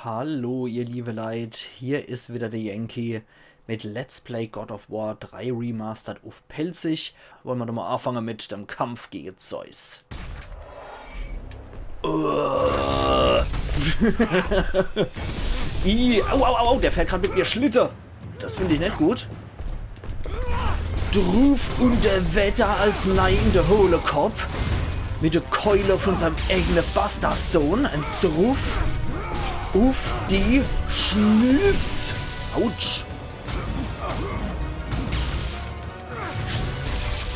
Hallo ihr liebe Leid, hier ist wieder der Yankee mit Let's Play God of War 3 Remastered auf Pelzig. Wollen wir doch mal anfangen mit dem Kampf gegen Zeus. Au, der fährt gerade mit mir Schlitter. Das finde ich nicht gut. Druf unter Wetter als Nein der hohle Kopf. Mit der Keule von seinem eigenen Bastardsohn. Eins Druf. Auf die Schnüss. Autsch.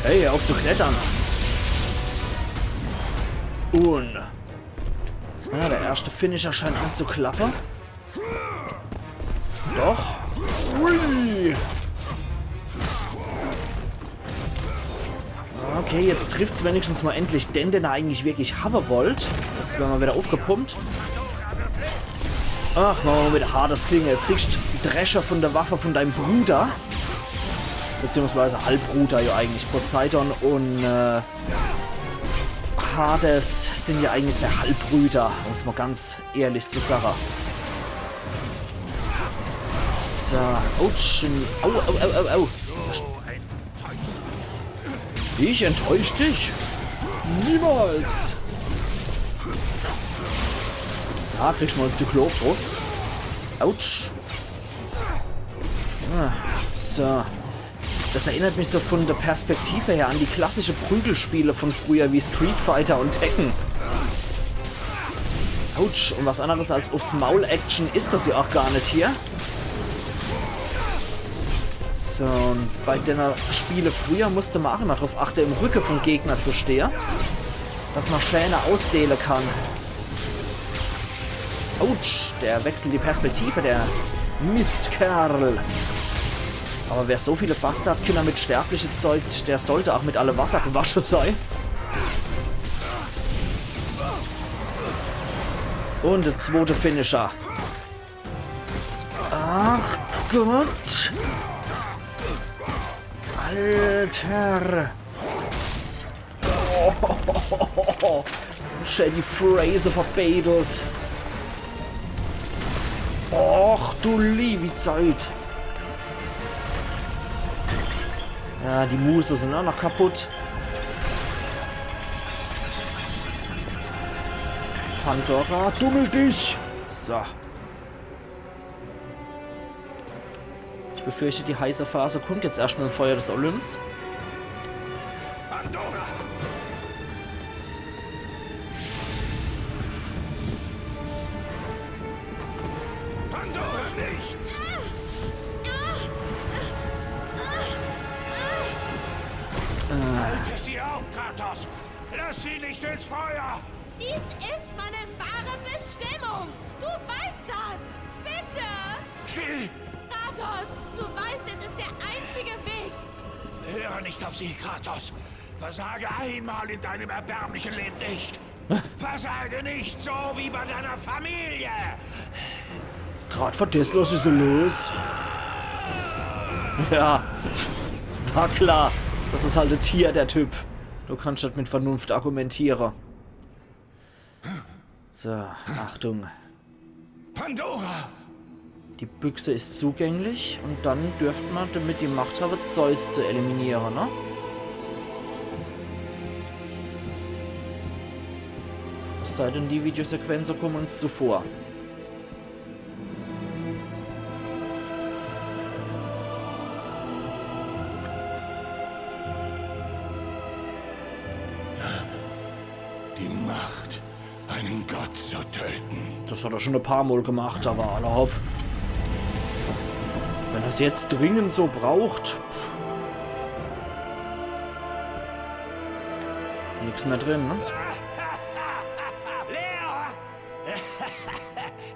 Hey, auf zu klettern. Und. Ja, der erste Finisher scheint anzuklappen. Doch. Ui. Okay, jetzt trifft es wenigstens mal endlich den er eigentlich wirklich haben wollt. Jetzt werden wir wieder aufgepumpt. Ach, machen wir wieder hartes Finger. Jetzt kriegst du Drescher von der Waffe von deinem Bruder. Beziehungsweise Halbbruder ja eigentlich. Poseidon und Hades sind ja eigentlich der Halbbrüder, um es mal ganz ehrlich zu sagen. So, ouch. Au. Ich enttäusche dich? Niemals! Ja, kriegst du mal ein Zyklop drauf. Autsch. So. Das erinnert mich so von der Perspektive her an die klassische Prügelspiele von früher wie Street Fighter und Tekken. Autsch. Und was anderes als aufs Maul-Action ist das ja auch gar nicht hier. So, und bei den Spiele früher musste man auch immer darauf achten, im Rücken vom Gegner zu stehen. Dass man Schäne ausdehnen kann. Autsch, der wechselt die Perspektive, der Mistkerl. Aber wer so viele Bastardkinder mit Sterbliche zeugt, der sollte auch mit alle Wasser gewaschen sein. Und der zweite Finisher. Ach Gott. Alter. Oh, Shady Fraser verbedelt. Och, du liebe Zeit. Ja, die Muße sind auch noch kaputt. Pandora, dummel dich. So. Ich befürchte, die heiße Phase kommt jetzt erstmal im Feuer des Olymps. Pandora! Pandora nicht! Halte sie auf, Kratos! Lass sie nicht ins Feuer! Dies ist meine wahre Bestimmung! Du weißt das! Bitte! Still! Kratos, du weißt, es ist der einzige Weg! Höre nicht auf sie, Kratos! Versage einmal in deinem erbärmlichen Leben nicht! Versage nicht so wie bei deiner Familie! Gerade vor das los ist so los. Ja, war klar. Das ist halt ein Tier, der Typ. Du kannst nicht mit Vernunft argumentieren. So, Achtung. Pandora! Die Büchse ist zugänglich und dann dürfte man damit die Macht haben, Zeus zu eliminieren, ne? Es sei denn, die Videosequenzen kommen uns zuvor. Die Macht, einen Gott zu töten. Das hat er schon ein paar Mal gemacht, aber allerhaupt. Wenn er es jetzt dringend so braucht. Nichts mehr drin, ne? Leo!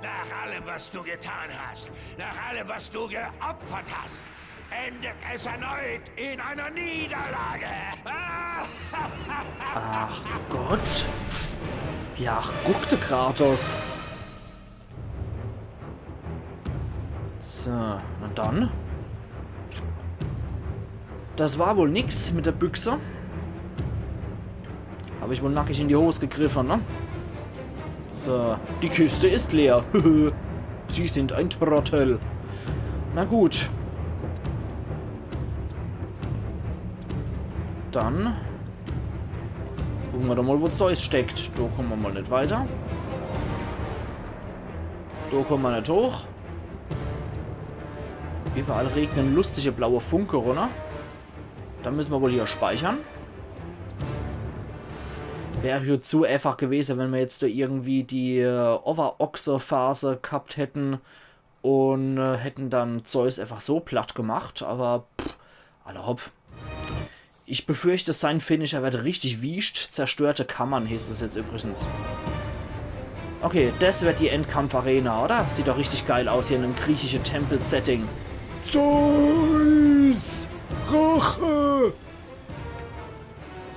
Nach allem, was du getan hast, nach allem, was du geopfert hast, endet es erneut in einer Niederlage. Ach Gott. Ja, guckte Kratos. So, na dann. Das war wohl nix mit der Büchse. Habe ich wohl nackig in die Hose gegriffen, ne? So, die Kiste ist leer. Sie sind ein Trottel. Na gut. Dann gucken wir doch mal, wo Zeus steckt. Da kommen wir mal nicht weiter. Da kommen wir nicht hoch. Überall regnen lustige blaue Funke runter. Dann müssen wir wohl hier speichern. Wäre hier zu einfach gewesen, wenn wir jetzt da irgendwie die Overoxer-Phase gehabt hätten und hätten dann Zeus einfach so platt gemacht. Aber alle hopp. Ich befürchte, sein Finisher wird richtig wiescht. Zerstörte Kammern hieß es jetzt übrigens. Okay, das wird die Endkampf-Arena, oder? Sieht doch richtig geil aus hier in einem griechischen Tempel-Setting. Zeus! Rache!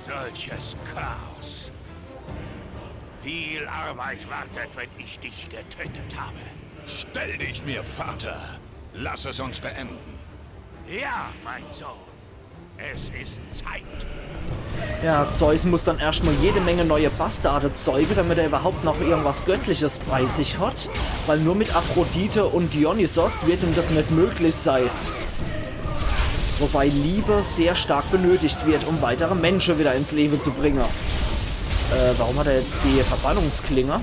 Solches Chaos. Viel Arbeit wartet, wenn ich dich getötet habe. Stell dich mir, Vater. Lass es uns beenden. Ja, mein Sohn. Es ist Zeit. Ja, Zeus muss dann erstmal jede Menge neue Bastarde zeugen, damit er überhaupt noch irgendwas Göttliches bei sich hat. Weil nur mit Aphrodite und Dionysos wird ihm das nicht möglich sein. Wobei Liebe sehr stark benötigt wird, um weitere Menschen wieder ins Leben zu bringen. Warum hat er jetzt die Verbannungsklinge?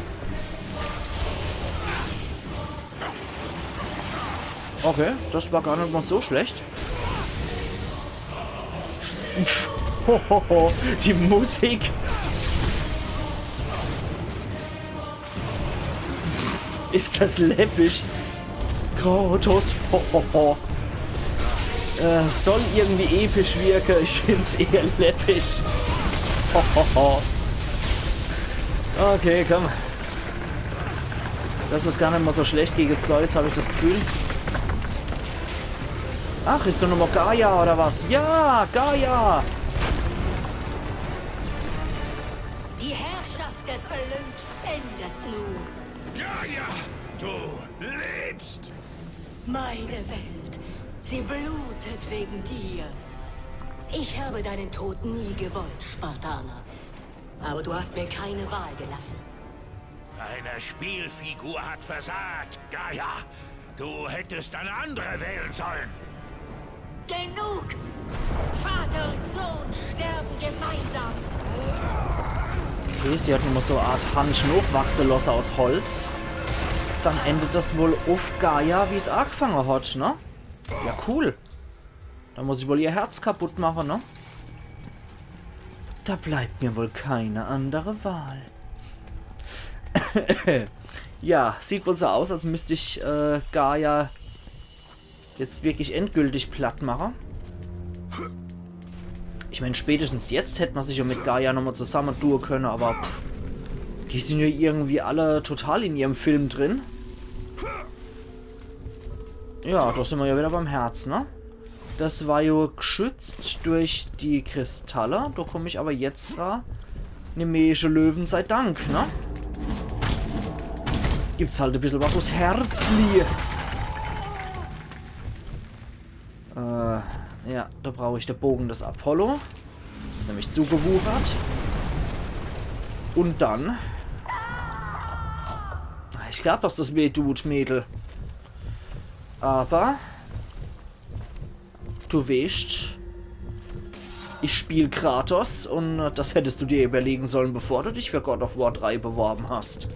Okay, das war gar nicht mal so schlecht. Hohoho, die Musik. Ist das läppisch? Kratos. Hohoho. Soll irgendwie episch wirken. Ich finde es eher läppisch. Hohoho. Okay, komm. Das ist gar nicht mal so schlecht gegen Zeus, habe ich das Gefühl. Ach, ist doch nochmal Gaia oder was? Ja, Gaia! Die Herrschaft des Olymps endet nun. Gaia, du lebst. Meine Welt, sie blutet wegen dir. Ich habe deinen Tod nie gewollt, Spartaner. Aber du hast mir keine Wahl gelassen. Deine Spielfigur hat versagt, Gaia. Du hättest eine andere wählen sollen. Genug! Vater und Sohn sterben gemeinsam. Okay, sie hat immer so eine Art Handschnurwachselosser aus Holz. Dann endet das wohl auf Gaia, wie es angefangen hat, ne? Ja, cool. Dann muss ich wohl ihr Herz kaputt machen, ne? Da bleibt mir wohl keine andere Wahl. Ja, sieht wohl so aus, als müsste ich Gaia jetzt wirklich endgültig platt machen. Ich meine, spätestens jetzt hätte man sich ja mit Gaia nochmal zusammen tun können, aber die sind ja irgendwie alle total in ihrem Film drin. Ja, da sind wir ja wieder beim Herz, ne? Das war ja geschützt durch die Kristalle. Da komme ich aber jetzt dran. Nemeische Löwen sei Dank, ne? Gibt's halt ein bisschen was aus Herzli. Ja, da brauche ich den Bogen des Apollo. Ist nämlich zugewuchert. Und dann... Ich glaube, dass das weh tut, Mädel. Aber... Du weißt... Ich spiele Kratos und das hättest du dir überlegen sollen, bevor du dich für God of War 3 beworben hast.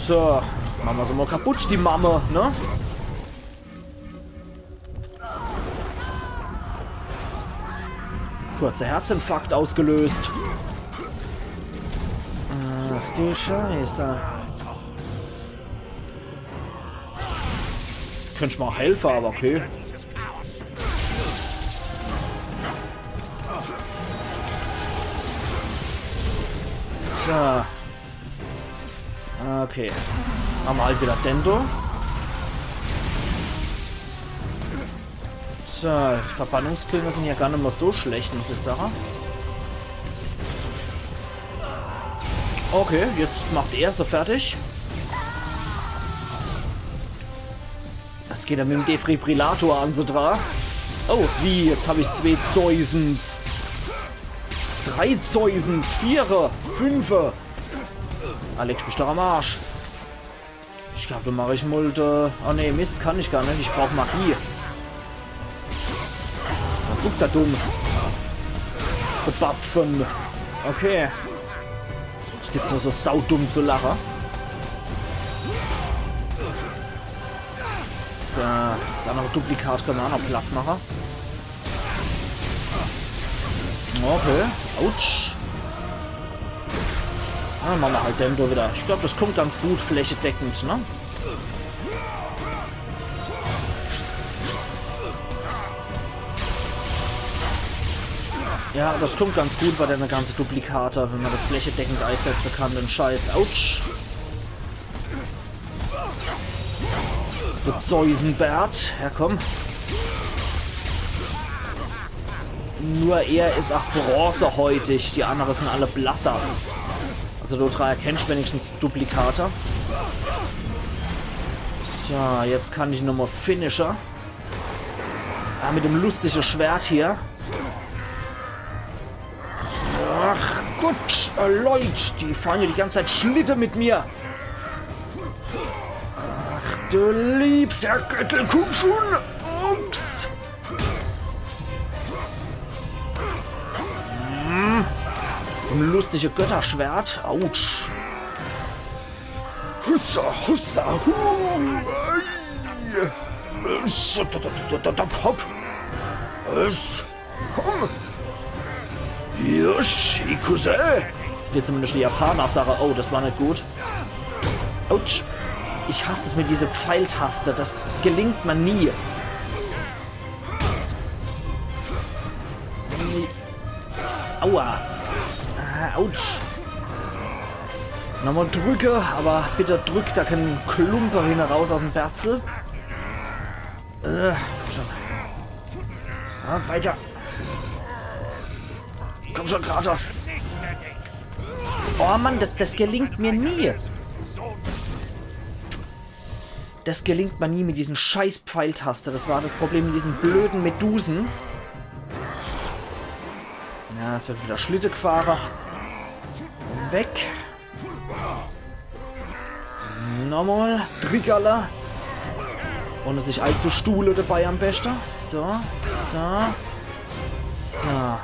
So, machen wir sie mal kaputt, die Mamme, ne? Kurzer Herzinfarkt ausgelöst. Ach du Scheiße. Könnte ich mal helfen, aber okay. So. Okay. Haben wir halt wieder Dendo. So, Verbannungsklinge sind ja gar nicht mehr so schlecht, muss ich sagen. Okay, jetzt macht er so fertig. Das geht ja mit dem Defibrillator an so dran. Oh, wie? Jetzt habe ich 2 Zeusens. 3 Zeusens, 4, 5. Alex, bist du am Arsch. Ich glaube, da mache ich mal... Oh ne, Mist, kann ich gar nicht. Ich brauche Magie. Da guckt er dumm. Der Bapfen. Okay. Jetzt gibt's nur so saudumm zu lachen. Das andere Duplikat können wir auch noch platt machen. Okay. Autsch. Dann machen wir halt Dendo wieder. Ich glaube, das kommt ganz gut flächendeckend, ne? Ja, das kommt ganz gut bei der ganze Duplikate, wenn man das flächendeckend einsetzen kann, den Scheiß. Autsch. Der Zeusenbert. Ja, komm. Nur er ist auch bronzehäutig. Die anderen sind alle blasser. Also du erkennst wenigstens Duplikate. Tja, jetzt kann ich nochmal Finisher. Ah, mit dem lustigen Schwert hier. Ach Gott, Leute, die fahren ja die ganze Zeit Schlitte mit mir. Ach du liebst, Herr Göttel, komm schon. Ups. Ein lustiges Götterschwert. Autsch. Hussa, hussa, komm. Hier, Shikuse. Ist jetzt zumindest die Japaner-Sache. Oh, das war nicht gut. Autsch. Ich hasse es mit dieser Pfeiltaste. Das gelingt mir nie. Aua. Autsch. Nochmal drücke, aber bitte drückt da keinen Klumper hin raus aus dem Berzel. Ja, weiter. Komm schon, Kratos. Oh Mann, das gelingt mir nie. Das gelingt mir nie mit diesen scheiß Pfeiltaste. Das war das Problem mit diesen blöden Medusen. Ja, jetzt wird wieder Schlittenfahrer. Weg. Nochmal. Triggerler. Ohne sich allzu Stuhle dabei am besten. So, so. So.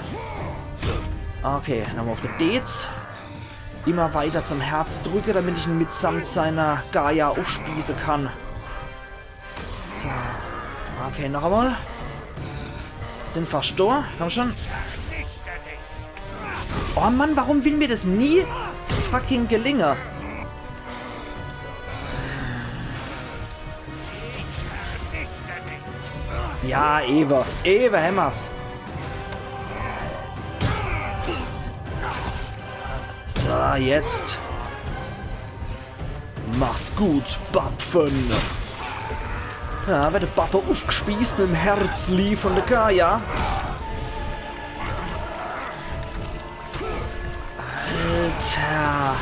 Okay, nochmal auf den Dez. Immer weiter zum Herz drücke, damit ich ihn mitsamt seiner Gaia aufspießen kann. So. Okay, noch einmal. Sind fast da. Komm schon. Oh Mann, warum will mir das nie fucking gelingen? Ja, Ewe. Ewe Hämmers. So, jetzt. Mach's gut, Bapfen. Ja, wird der Bappe aufgespießt mit dem Herzli von der Gaia. Alter.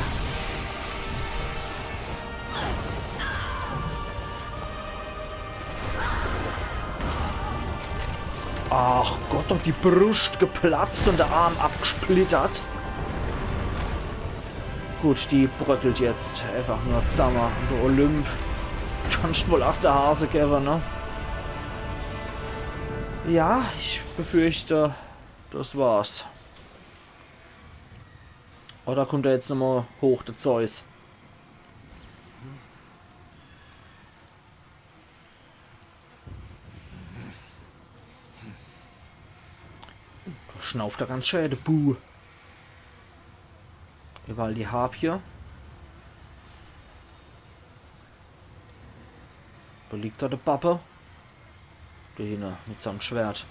Ach Gott, und die Brust geplatzt und der Arm abgesplittert. Gut, die bröckelt jetzt einfach nur zusammen. Und der Olymp kannst wohl auch der Hase geben, ne? Ja, ich befürchte, das war's. Oder kommt er jetzt nochmal hoch, der Zeus? Schnauft er ganz schön, der Buh. Überall die Harpie. Da liegt da der Pappe. Der hier mit seinem Schwert.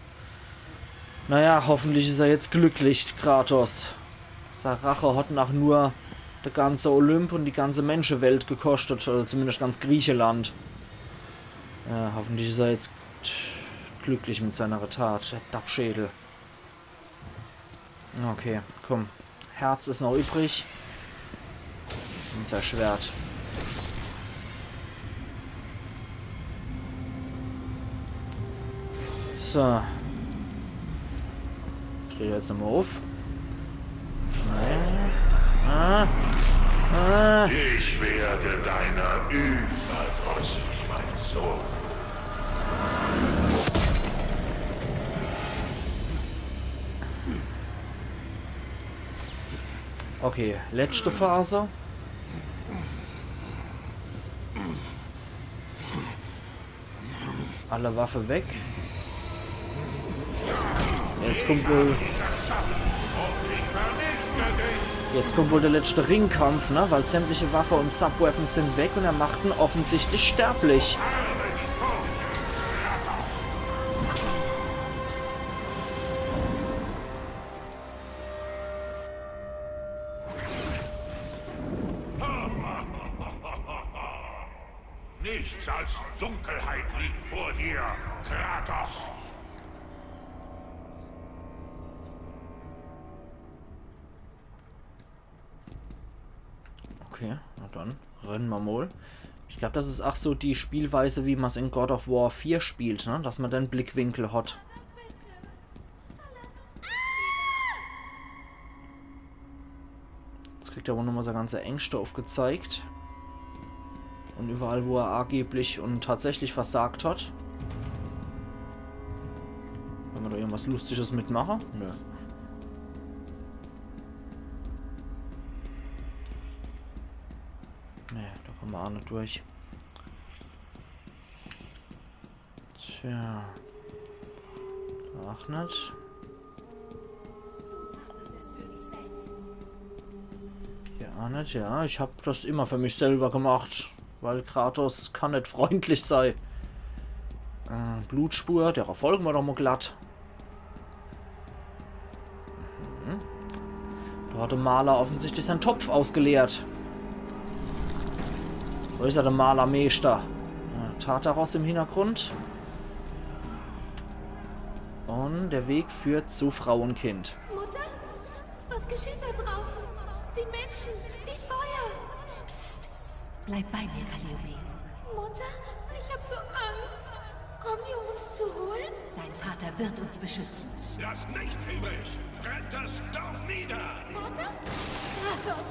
Naja, hoffentlich ist er jetzt glücklich, Kratos. Seine Rache hat nach nur der ganze Olymp und die ganze Menschenwelt gekostet, oder zumindest ganz Griechenland. Ja, hoffentlich ist er jetzt glücklich mit seiner Tat. Der Dappschädel. Okay, komm. Herz ist noch übrig. Und sein Schwert. So. Steht jetzt nochmal auf. Ah. Ich werde deiner überdrüssig, mein Sohn. Okay, letzte Phase. Alle Waffe weg. Jetzt kommt wohl... Jetzt kommt wohl der letzte Ringkampf, ne? Weil sämtliche Waffe und Subweapons sind weg und er macht ihn offensichtlich sterblich. Nichts als Dunkelheit liegt vor dir, Kratos. Okay, na dann rennen wir mal. Ich glaube, das ist auch so die Spielweise, wie man es in God of War 4 spielt, ne? Dass man den Blickwinkel hat. Jetzt kriegt er wohl nochmal seine ganze Ängste aufgezeigt. Und überall, wo er angeblich und tatsächlich versagt hat. Wenn wir da irgendwas Lustiges mitmachen? Nö. Nee, da kommen wir auch nicht durch. Tja. Ach nicht. Hier auch nicht, ja. Ich habe das immer für mich selber gemacht. Weil Kratos kann nicht freundlich sein. Blutspur, der folgen wir doch mal glatt. Da hat der Maler offensichtlich seinen Topf ausgeleert. Wo ist er, der Malermeister? Tartaros im Hintergrund. Und der Weg führt zu Frau und Kind. Mutter? Was geschieht da draußen? Die Menschen, die Feuer. Psst. Bleib bei mir, Calliope. Mutter, ich hab so Angst. Kommen die, um uns zu holen? Dein Vater wird uns beschützen. Lasst nichts übrig. Brennt das Dorf nieder. Vater? Kratos.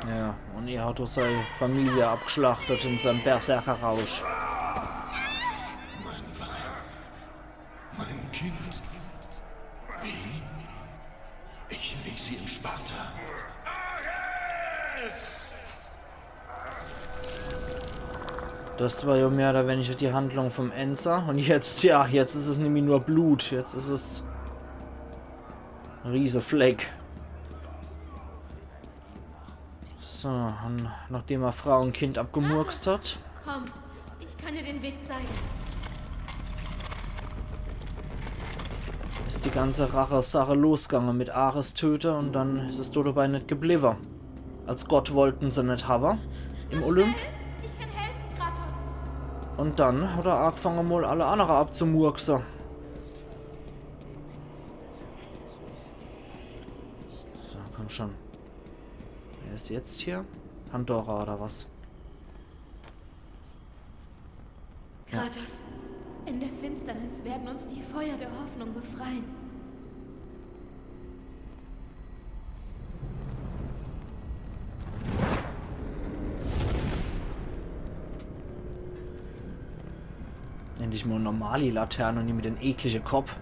Ja, und er hat doch seine Familie abgeschlachtet in seinem Berserkerrausch. Mein Weib. Mein Kind. Wie? Ich ließ sie in Sparta. Ares! Das war ja mehr oder weniger die Handlung vom Enzer. Und jetzt, ja, jetzt ist es nämlich nur Blut. Jetzt ist es ein riesiger Fleck. So, und nachdem er Frau und Kind abgemurkst hat. Komm, ich kann dir den Weg zeigen. Ist die ganze Rache-Sache losgegangen mit Ares töten und dann ist es dabei nicht geblieben. Als Gott wollten sie nicht haben im Olymp. Ich kann helfen, Kratos. Und dann hat er angefangen mal alle anderen abzumurksen. So, komm schon. Wer ist jetzt hier? Pandora oder was? Kratos, in der Finsternis werden uns die Feuer der Hoffnung befreien. Endlich mal eine normale Laterne und nicht mit dem ekligen Kopf.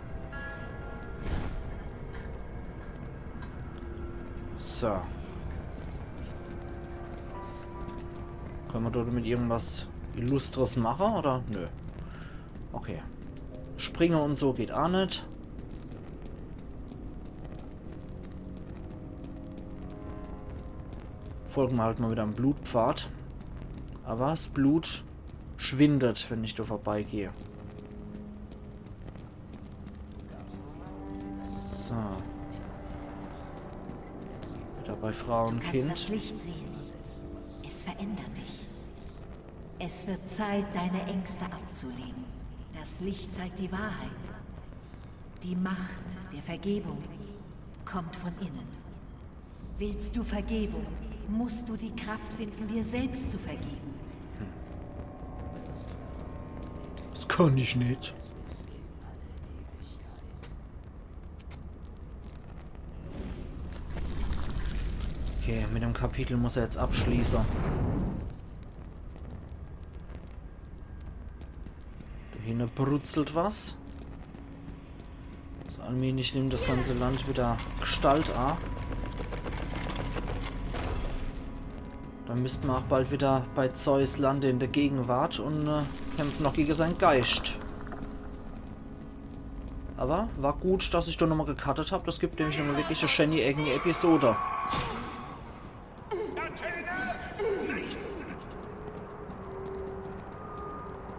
So. Können wir dort mit irgendwas Illustres machen, oder? Nö. Okay. Springen und so geht auch nicht. Folgen wir halt mal wieder am Blutpfad. Aber das Blut schwindet, wenn ich da vorbeigehe. So. Wieder bei Frau und Du kannst Kind. das Licht sehen. Es verändert dich. Es wird Zeit, deine Ängste abzulegen. Das Licht zeigt die Wahrheit. Die Macht der Vergebung kommt von innen. Willst du Vergebung, musst du die Kraft finden, dir selbst zu vergeben. Das kann ich nicht. Okay, mit dem Kapitel muss er jetzt abschließen. Da hinten brutzelt was. So, allmählich nimmt das ganze Land wieder Gestalt an. Dann müssten wir auch bald wieder bei Zeus landen in der Gegenwart und kämpfen noch gegen seinen Geist. Aber war gut, dass ich da nochmal gecuttet habe. Das gibt nämlich nochmal wirklich eine schöne eigene Episode.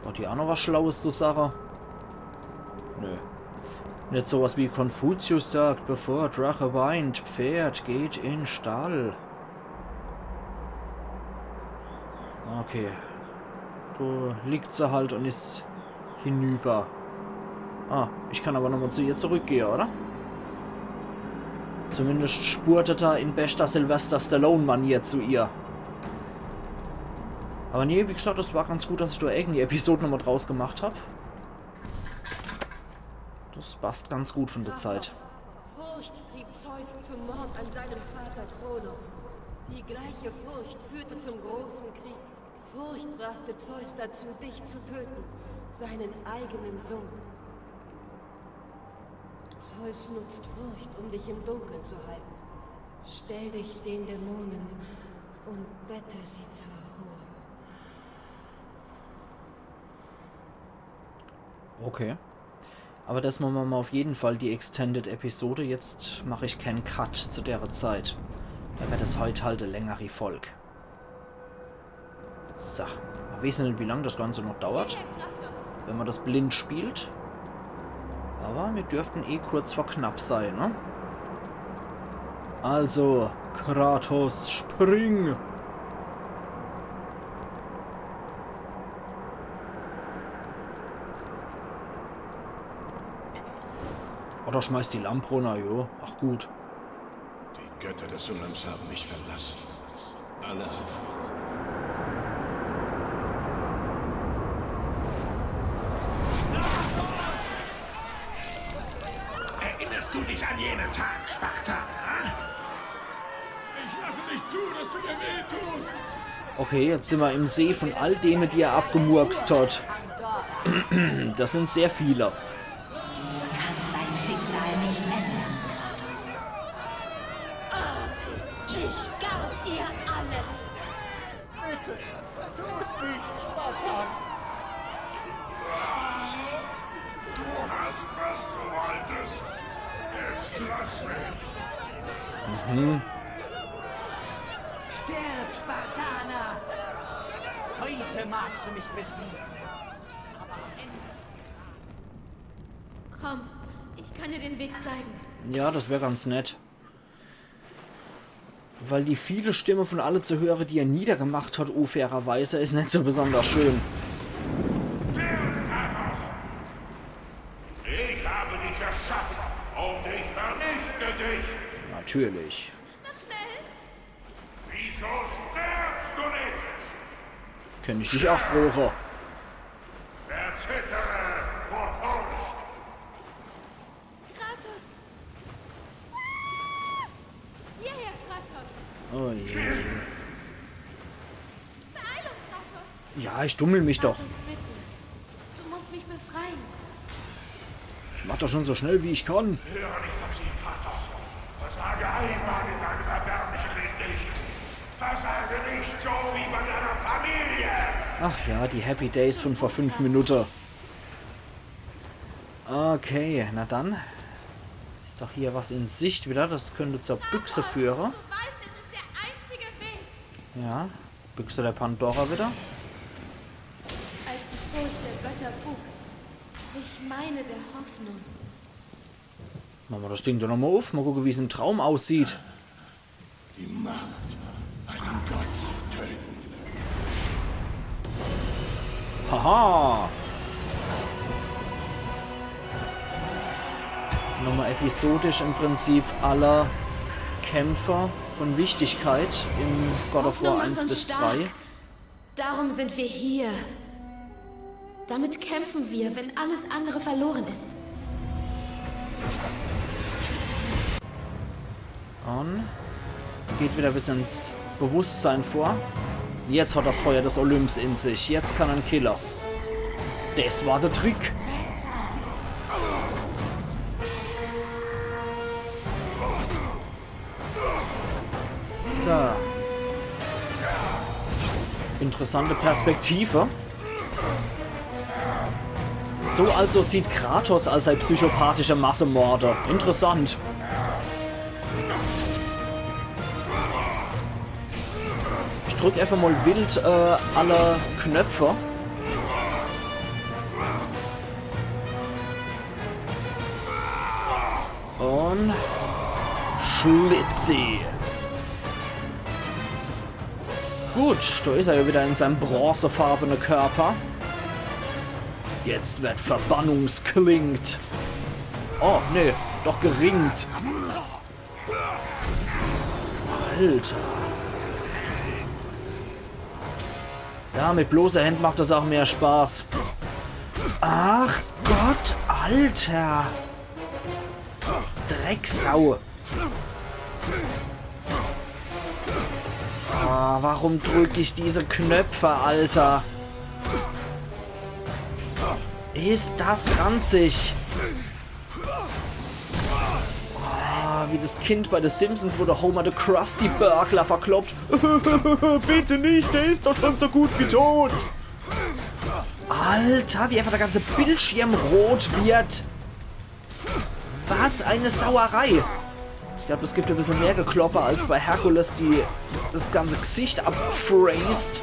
Oh, die auch noch was Schlaues zu sagen? Nö. Nicht sowas wie Konfuzius sagt, bevor Drache weint, Pferd geht in Stall. Okay. Da liegt sie halt und ist hinüber. Ah, ich kann aber nochmal zu ihr zurückgehen, oder? Zumindest spurtet er in bester Sylvester Stallone-Manier zu ihr. Aber nee, wie gesagt, das war ganz gut, dass ich da irgendwie Episode nochmal draus gemacht habe. Das passt ganz gut von der Zeit. Furcht trieb Zeus zum Mord an seinem Vater Kronos. Die gleiche Furcht führte zum großen Krieg. Furcht brachte Zeus dazu, dich zu töten, seinen eigenen Sohn. Zeus nutzt Furcht, um dich im Dunkeln zu halten. Stell dich den Dämonen und bette sie zur Ruhe. Okay. Aber das machen wir mal auf jeden Fall die Extended-Episode. Jetzt mache ich keinen Cut zu der Zeit. Da wird es heute halt eine längere Folge. So. Wir wissen nicht, wie lange das Ganze noch dauert, wenn man das blind spielt. Aber wir dürften eh kurz vor knapp sein, ne? Also, Kratos, spring! Oder schmeißt die Lampe runter, jo. Ach gut. Die Götter des Sullams haben mich verlassen. Alle Hoffnung. Erinnerst du dich an jenen Tag, Spartan? Ich lasse nicht zu, dass du mir weh tust. Okay, jetzt sind wir im See von all denen, die er abgemurkst hat. Das sind sehr viele. Du kannst dein Schicksal nicht ändern, Kratos. Ich gab dir alles. Bitte, tu es nicht, Spartan. Du hast, was du wolltest. Jetzt lass mich. Stirb, Spartaner! Heute magst du mich besiegen. Aber am Ende... Komm, ich kann dir den Weg zeigen. Ja, das wäre ganz nett. Weil die viele Stimme von alle zu hören, die er niedergemacht hat, fairerweise, ist nicht so besonders schön. Ich habe dich erschaffen und ich vernichte dich. Natürlich. Na schnell! Wieso stirbst du nicht? Könnte ich dich auch frohe. Erzittere vor Furcht. Kratos! Hierher, Kratos! Oh je. Beeilung, Kratos! Ja, ich dummel mich doch. Kratos, bitte. Du musst mich befreien. Ich mach das schon so schnell, wie ich kann. Höre nicht auf sie, Kratos. Versage einmal in deinem erbärmlichen Licht. Versage nicht so wie bei deiner Familie. Ach ja, die Happy Days von vor 5 Minuten. Okay, na dann. Ist doch hier was in Sicht wieder. Das könnte zur Büchse führen. Du weißt, es ist der einzige Weg. Ja, Büchse der Pandora wieder. Als die Furcht der Götter wuchs, ich meine der Hoffnung. Machen wir das Ding doch nochmal auf. Mal gucken, wie es im Traum aussieht. Die Macht, einen Gott zu töten. Haha! Nochmal episodisch im Prinzip aller Kämpfer von Wichtigkeit im God of War Hoffnung 1 macht uns bis stark. 3. Darum sind wir hier. Damit kämpfen wir, wenn alles andere verloren ist. On. Geht wieder bis ins Bewusstsein vor. Jetzt hat das Feuer des Olymps in sich. Jetzt kann ein Killer. Das war der Trick. So. Interessante Perspektive. So also sieht Kratos als ein psychopathischer Massenmörder. Interessant. Ich drücke einfach mal wild alle Knöpfe. Und Schlitzi. Gut, da ist er ja wieder in seinem bronzefarbenen Körper. Jetzt wird Verbannungsklingt. Oh, nee, doch geringt. Alter. Ja, mit bloßer Hand macht das auch mehr Spaß. Ach Gott, Alter. Drecksau. Ah, warum drücke ich diese Knöpfe, Alter? Ist das ranzig? Ah, wie das Kind bei The Simpsons, wo der Homer the Krusty Burglar verkloppt. Bitte nicht, der ist doch schon so gut wie tot. Alter, wie einfach der ganze Bildschirm rot wird. Was eine Sauerei. Ich glaube, es gibt ein bisschen mehr Gekloppe als bei Herkules, die das ganze Gesicht abfräst.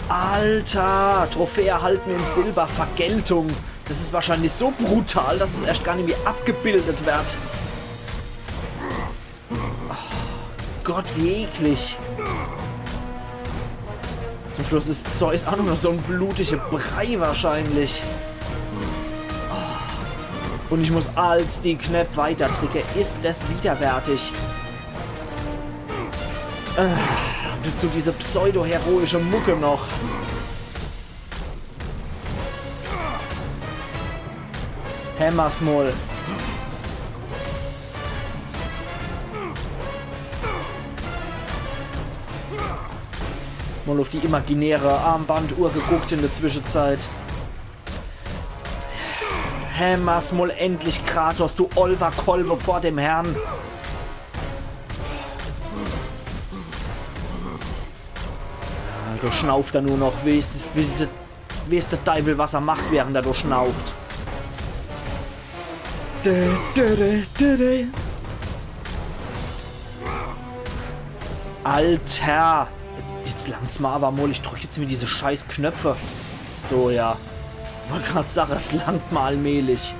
Alter, Trophäe erhalten in Silber, Vergeltung. Das ist wahrscheinlich so brutal, dass es erst gar nicht mehr abgebildet wird. Oh, Gott, wie eklig. Zum Schluss ist Zeus auch nur noch so ein blutiger Brei wahrscheinlich. Und ich muss als die Knöpfe weiter drücke. Ist das widerwärtig? Und dazu diese pseudo-heroische Mucke noch. Hammersmoll. Mal auf die imaginäre Armbanduhr geguckt in der Zwischenzeit. Hammersmoll, endlich Kratos, du Olverkolbe vor dem Herrn. Ja, du schnauft er nur noch, weißt der Teufel, was er macht, während er schnauft. Alter! Jetzt langt's mal aber mal, ich drücke jetzt mir diese scheiß Knöpfe. So, ja. Ich wollte gerade sagen, es langt mal allmählich.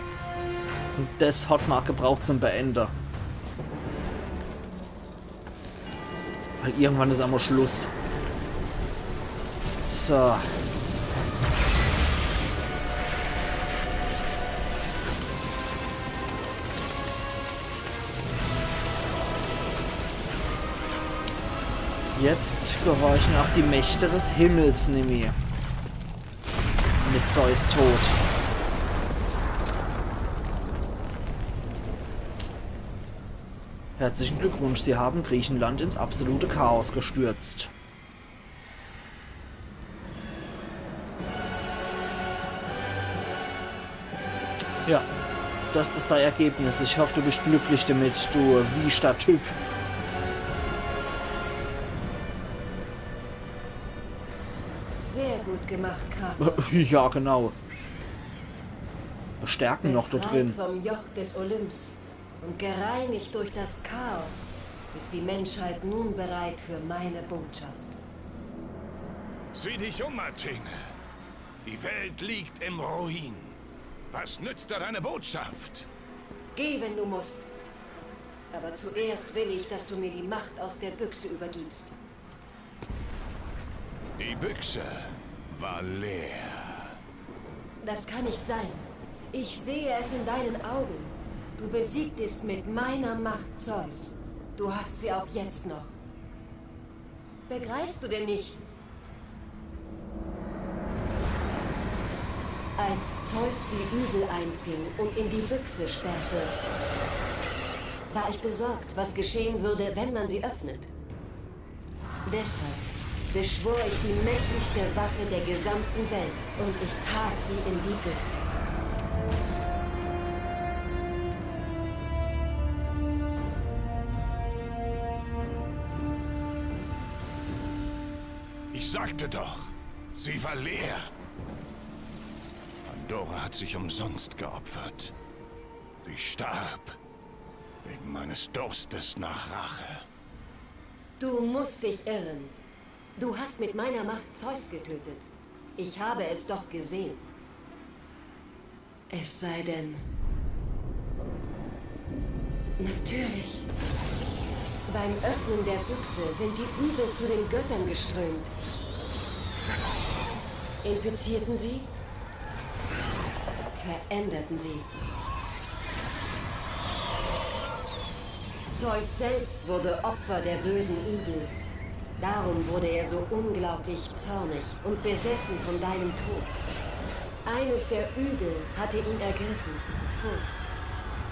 Und das hat man gebraucht zum Beenden. Weil irgendwann ist einmal Schluss. So. Jetzt gehorchen auch die Mächte des Himmels, Nimi. Mit Zeus Tod. Herzlichen Glückwunsch, Sie haben Griechenland ins absolute Chaos gestürzt. Ja, das ist dein Ergebnis. Ich hoffe, du bist glücklich damit, du wiechter Typ. Sehr gut gemacht, Kratos. Ja, genau. Stärken noch da drin. Vom Joch des Olymps und gereinigt durch das Chaos ist die Menschheit nun bereit für meine Botschaft. Sieh dich um, Athene. Die Welt liegt im Ruin. Was nützt da deine Botschaft? Geh, wenn du musst. Aber zuerst will ich, dass du mir die Macht aus der Büchse übergibst. Die Büchse war leer. Das kann nicht sein. Ich sehe es in deinen Augen. Du besiegtest mit meiner Macht Zeus. Du hast sie auch jetzt noch. Begreifst du denn nicht? Als Zeus die Übel einfing und in die Büchse sperrte, war ich besorgt, was geschehen würde, wenn man sie öffnet. Deshalb beschwor ich die mächtigste Waffe der gesamten Welt und ich tat sie in die Büchse. Ich sagte doch, sie war leer. Pandora hat sich umsonst geopfert. Sie starb wegen meines Durstes nach Rache. Du musst dich irren. Du hast mit meiner Macht Zeus getötet. Ich habe es doch gesehen. Es sei denn... Natürlich. Beim Öffnen der Büchse sind die Übel zu den Göttern geströmt. Infizierten sie? Veränderten sie. Zeus selbst wurde Opfer der bösen Übel. Darum wurde er so unglaublich zornig und besessen von deinem Tod. Eines der Übel hatte ihn ergriffen. Furcht.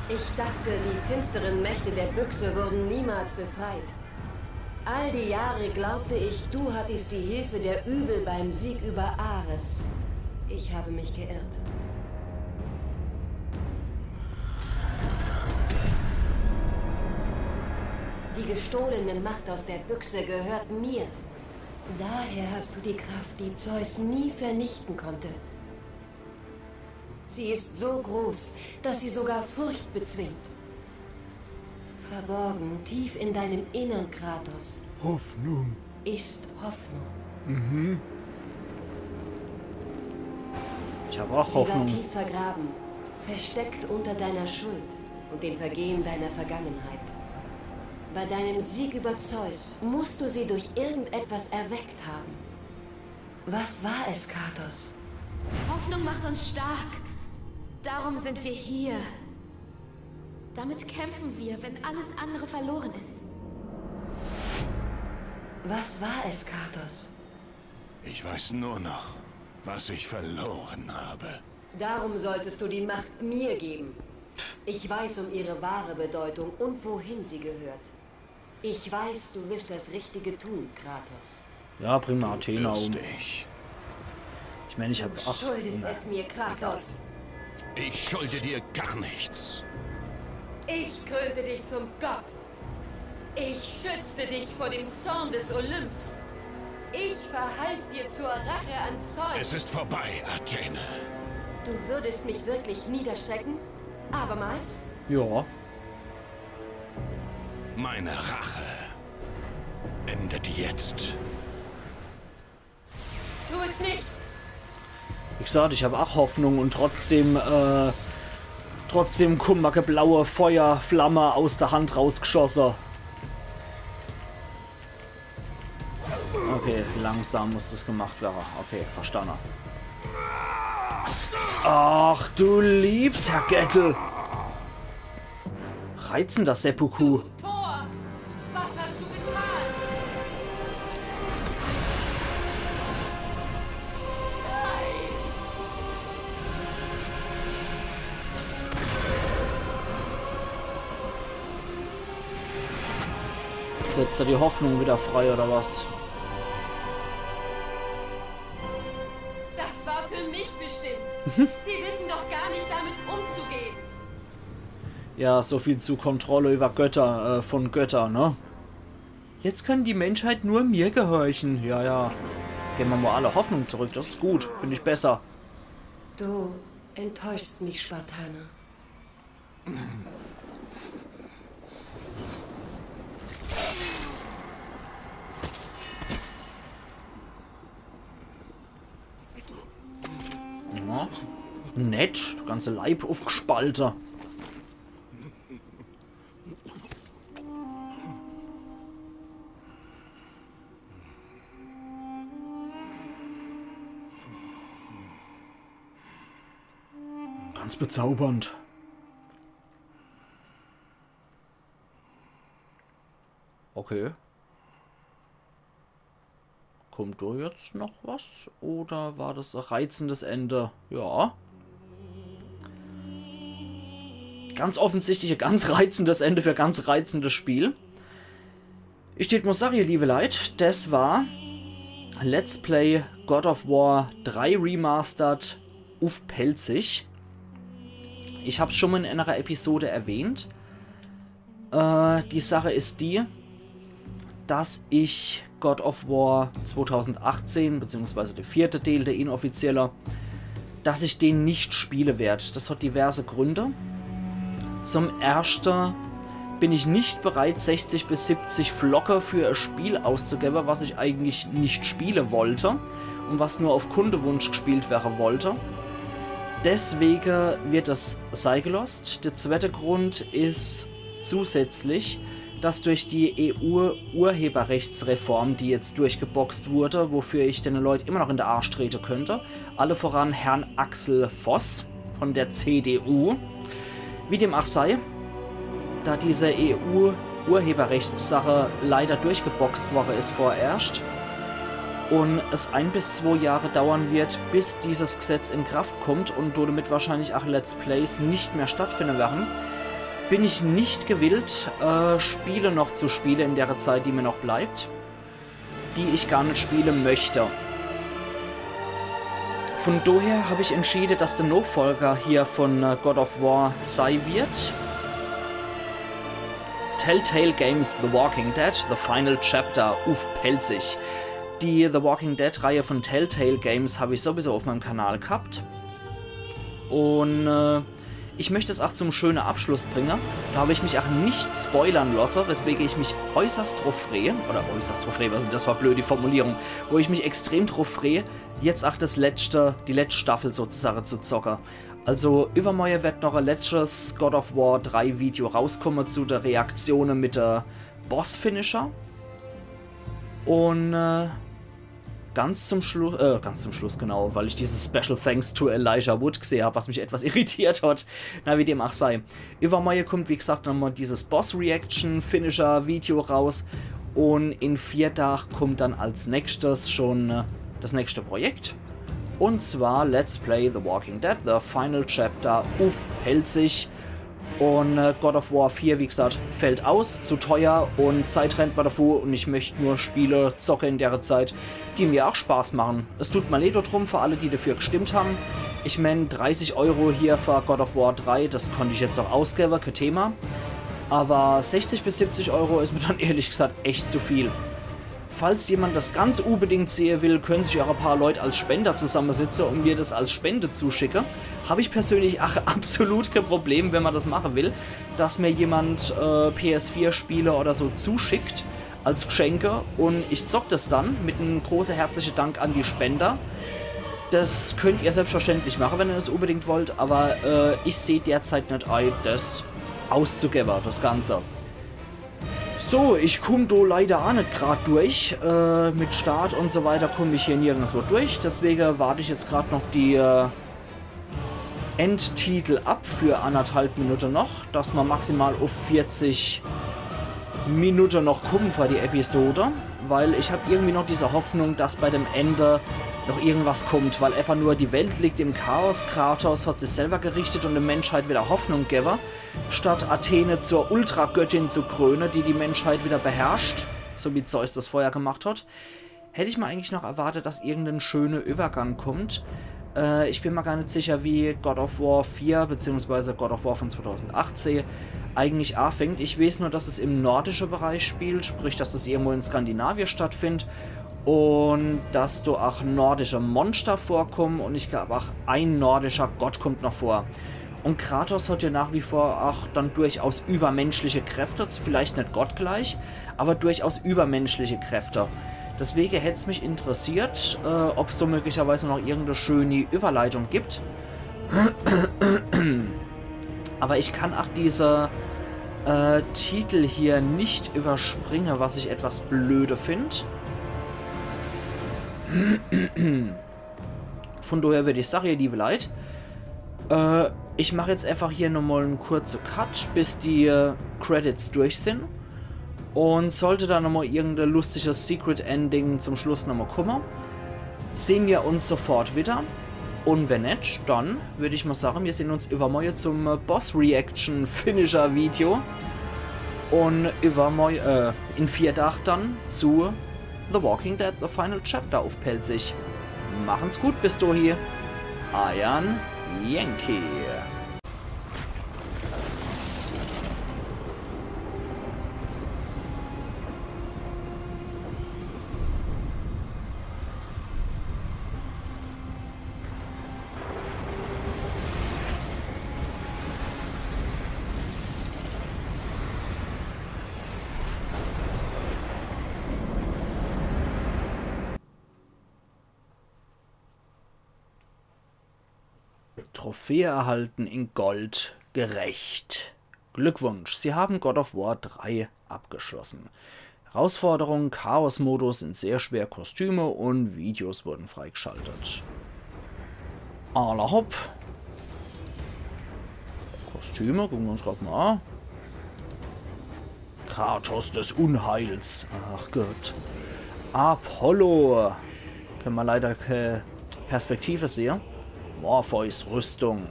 Ich dachte, die finsteren Mächte der Büchse wurden niemals befreit. All die Jahre glaubte ich, du hattest die Hilfe der Übel beim Sieg über Ares. Ich habe mich geirrt. Die gestohlene Macht aus der Büchse gehört mir. Daher hast du die Kraft, die Zeus nie vernichten konnte. Sie ist so groß, dass sie sogar Furcht bezwingt. Verborgen, tief in deinem Innern, Kratos, Hoffnung. ist Hoffnung. Ich habe auch Sie war Hoffnung. tief vergraben, versteckt unter deiner Schuld und den Vergehen deiner Vergangenheit. Bei deinem Sieg über Zeus musst du sie durch irgendetwas erweckt haben. Was war es, Kratos? Hoffnung macht uns stark. Darum sind wir hier. Damit kämpfen wir, wenn alles andere verloren ist. Was war es, Kratos? Ich weiß nur noch, was ich verloren habe. Darum solltest du die Macht mir geben. Ich weiß um ihre wahre Bedeutung und wohin sie gehört. Ich weiß, du wirst das Richtige tun, Kratos. Ja, bring mal Athena um. Ich. Ich meine, ich habe Du schuldest es mir, Kratos. Ich schulde dir gar nichts. Ich krönte dich zum Gott. Ich schützte dich vor dem Zorn des Olymps. Ich verhalf dir zur Rache an Zeus. Es ist vorbei, Athene. Du würdest mich wirklich niederstrecken? Abermals? Ja. Meine Rache endet jetzt. Tu es nicht! Wie gesagt, ich habe auch Hoffnung und trotzdem kommt mal blaue Feuerflamme aus der Hand rausgeschossen. Okay, langsam muss das gemacht werden. Okay, verstanden. Ach, du liebst, Herr Gettel. Reizen das Seppuku. Thor! Was hast du getan? Setzt er die Hoffnung wieder frei oder was? Das war für mich bestimmt. Sie wissen doch gar nicht, damit umzugehen. Ja, so viel zu Kontrolle über Götter, von Göttern, ne? Jetzt kann die Menschheit nur mir gehorchen. Ja, ja. Geben wir mal alle Hoffnung zurück. Das ist gut. Finde ich besser. Du enttäuschst mich, Spartaner. Ja. Nett. Der ganze Leib aufgespalten. Ganz bezaubernd. Okay. Kommt da jetzt noch was? Oder war das ein reizendes Ende? Ja. Ganz offensichtlich ein ganz reizendes Ende für ein ganz reizendes Spiel. Ich muss sagen, liebe Leute, das war Let's Play God of War 3 Remastered auf Pelzig. Ich habe es schon mal in einer Episode erwähnt. Die Sache ist die, dass ich God of War 2018, beziehungsweise der 4. Teil, der inoffizielle, dass ich den nicht spielen werde. Das hat diverse Gründe. Zum ersten bin ich nicht bereit, 60 bis 70 Flocke für ein Spiel auszugeben, was ich eigentlich nicht spielen wollte und was nur auf Kundewunsch gespielt werden wollte. Deswegen wird das sein gelost. Der zweite Grund ist zusätzlich, dass durch die EU-Urheberrechtsreform, die jetzt durchgeboxt wurde, wofür ich den Leuten immer noch in der Arsch treten könnte, alle voran Herrn Axel Voss von der CDU, wie dem auch sei, da diese EU-Urheberrechtssache leider durchgeboxt worden ist vorerst und es 1 bis 2 Jahre dauern wird, bis dieses Gesetz in Kraft kommt und damit wahrscheinlich auch Let's Plays nicht mehr stattfinden werden, bin ich nicht gewillt, Spiele noch zu spielen in der Zeit, die mir noch bleibt, die ich gar nicht spielen möchte. Von daher habe ich entschieden, dass der Nachfolger hier von God of War sein wird. Telltale Games The Walking Dead, The Final Chapter auf Pelzig. Die The Walking Dead Reihe von Telltale Games habe ich sowieso auf meinem Kanal gehabt. Und ich möchte es auch zum schönen Abschluss bringen. Da habe ich mich auch nicht spoilern lassen, weswegen ich mich äußerst drauf freue, also das war blöd die Formulierung, wo ich mich extrem drauf freue, jetzt auch die letzte Staffel sozusagen zu zocken. Also übermorgen wird noch ein letztes God of War 3 Video rauskommen zu der Reaktionen mit der Boss-Finisher. Und ganz zum Schluss genau, weil ich dieses Special Thanks to Elijah Wood gesehen habe, was mich etwas irritiert hat. Na, wie dem auch sei. Übermorgen kommt, wie gesagt, nochmal dieses Boss-Reaction-Finisher-Video raus. Und in 4 Tagen kommt dann als nächstes schon das nächste Projekt. Und zwar Let's Play The Walking Dead, The Final Chapter auf Pelzig. Und God of War 4, wie gesagt, fällt aus, zu teuer und Zeit rennt mir davor und ich möchte nur Spiele zocken in der Zeit, die mir auch Spaß machen. Es tut mir leid drum für alle, die dafür gestimmt haben. Ich meine, 30 € hier für God of War 3, das konnte ich jetzt auch ausgeben, kein Thema. Aber 60 bis 70 € ist mir dann ehrlich gesagt echt zu viel. Falls jemand das ganz unbedingt sehen will, können sich auch ein paar Leute als Spender zusammensitzen und mir das als Spende zuschicken. Habe ich persönlich auch absolut kein Problem, wenn man das machen will, dass mir jemand PS4-Spiele oder so zuschickt als Geschenke und ich zock das dann mit einem großen herzlichen Dank an die Spender. Das könnt ihr selbstverständlich machen, wenn ihr das unbedingt wollt, aber ich sehe derzeit nicht ein, das auszugeben, das Ganze. So, ich komme da leider auch nicht gerade durch. Mit Start und so weiter komme ich hier nirgendwo durch. Deswegen warte ich jetzt gerade noch die Endtitel ab für 1,5 Minuten noch, dass wir maximal auf 40 Minuten noch kommen für die Episode. Weil ich habe irgendwie noch diese Hoffnung, dass bei dem Ende noch irgendwas kommt. Weil einfach nur die Welt liegt im Chaos. Kratos hat sich selber gerichtet und der Menschheit wieder Hoffnung gegeben. Statt Athene zur Ultragöttin zu krönen, die die Menschheit wieder beherrscht, so wie Zeus das vorher gemacht hat, hätte ich mir eigentlich noch erwartet, dass irgendein schöner Übergang kommt. Ich bin mir gar nicht sicher, wie God of War 4 bzw. God of War von 2018 eigentlich anfängt. Ich weiß nur, dass es im nordischen Bereich spielt, sprich, dass es irgendwo in Skandinavien stattfindet und dass da auch nordische Monster vorkommen und ich glaube auch ein nordischer Gott kommt noch vor. Und Kratos hat ja nach wie vor auch dann durchaus übermenschliche Kräfte, vielleicht nicht gottgleich, aber durchaus übermenschliche Kräfte. Deswegen hätte es mich interessiert, ob es da möglicherweise noch irgendeine schöne Überleitung gibt. Aber ich kann auch diese Titel hier nicht überspringen, was ich etwas blöde finde. Von daher würde ich sagen, ihr liebe Leute, ich mache jetzt einfach hier nochmal einen kurzen Cut, bis die Credits durch sind. Und sollte da nochmal irgendein lustiges Secret Ending zum Schluss nochmal kommen, sehen wir uns sofort wieder. Und wenn nicht, dann würde ich mal sagen, wir sehen uns übermorgen zum Boss-Reaction-Finisher-Video. Und übermorgen, in 4 Tagen dann zu The Walking Dead, The Final Chapter auf Pelzig. Machen's gut bis dahin. Iron Yankee. Trophäe erhalten in Gold, gerecht. Glückwunsch, Sie haben God of War 3 abgeschlossen. Herausforderungen, Chaos-Modus sind sehr schwer, Kostüme und Videos wurden freigeschaltet. Alla hopp. Kostüme, gucken wir uns gerade mal an. Kratos des Unheils. Ach Gott. Apollo. Können wir leider keine Perspektive sehen. Morpheus Rüstung.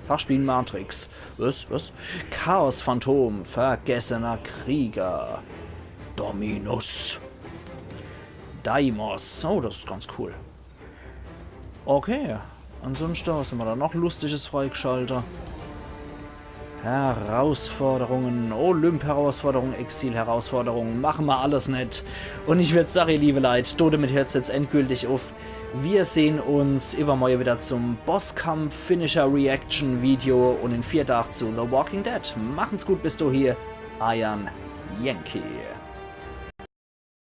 Fachspiel Matrix. Was? Chaos Phantom. Vergessener Krieger. Dominus. Deimos. Oh, das ist ganz cool. Okay. Ansonsten, was haben wir da noch Lustiges freigeschaltet? Herausforderungen, Olymp-Herausforderungen, Exil-Herausforderungen, machen wir alles nicht. Und ich würde sagen, liebe Leute, damit hört es jetzt endgültig auf. Wir sehen uns übermorgen wieder zum Bosskampf Finisher Reaction Video und in 4 Tagen zu The Walking Dead. Machen's gut bis dahin, Iron Yankee.